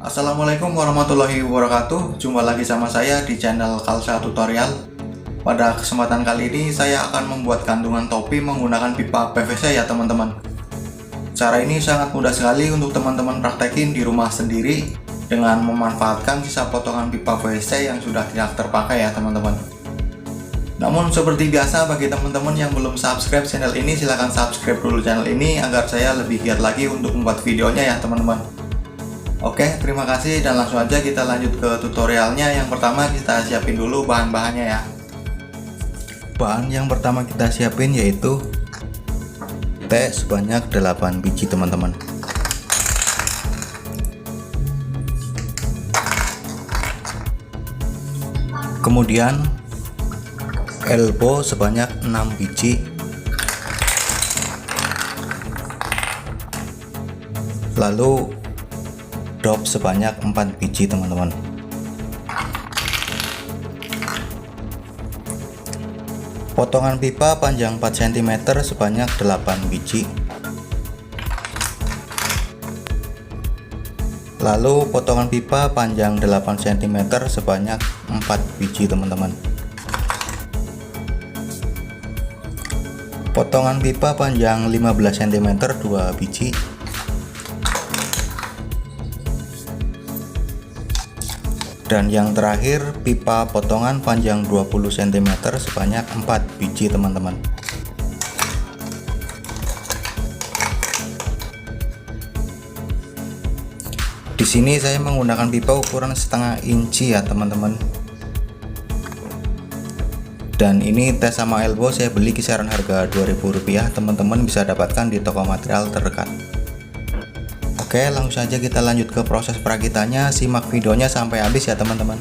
Assalamualaikum warahmatullahi wabarakatuh. Jumpa lagi sama saya di channel Kalsa Tutorial. Pada kesempatan kali ini saya akan membuat kandungan topi menggunakan pipa PVC ya teman-teman. Cara ini sangat mudah sekali untuk teman-teman praktekin di rumah sendiri dengan memanfaatkan sisa potongan pipa PVC yang sudah tidak terpakai ya teman-teman. Namun seperti biasa, bagi teman-teman yang belum subscribe channel ini, silahkan subscribe dulu channel ini agar saya lebih giat lagi untuk membuat videonya ya teman-teman. Oke, terima kasih dan langsung aja kita lanjut ke tutorialnya. Yang pertama kita siapin dulu bahan-bahannya ya. Bahan yang pertama kita siapin yaitu teh sebanyak 8 biji teman-teman. Kemudian elbow sebanyak 6 biji. Lalu drop sebanyak 4 biji teman-teman. Potongan pipa panjang 4 cm sebanyak 8 biji. Lalu potongan pipa panjang 8 cm sebanyak 4 biji teman-teman. Potongan pipa panjang 15 cm 2 biji. Dan yang terakhir pipa potongan panjang 20 cm sebanyak 4 biji teman-teman. Di sini saya menggunakan pipa ukuran setengah inci ya teman-teman. Dan ini teh sama elbow saya beli kisaran harga Rp2.000, teman-teman bisa dapatkan di toko material terdekat. Oke, langsung saja kita lanjut ke proses perakitannya. Simak videonya sampai habis ya teman-teman.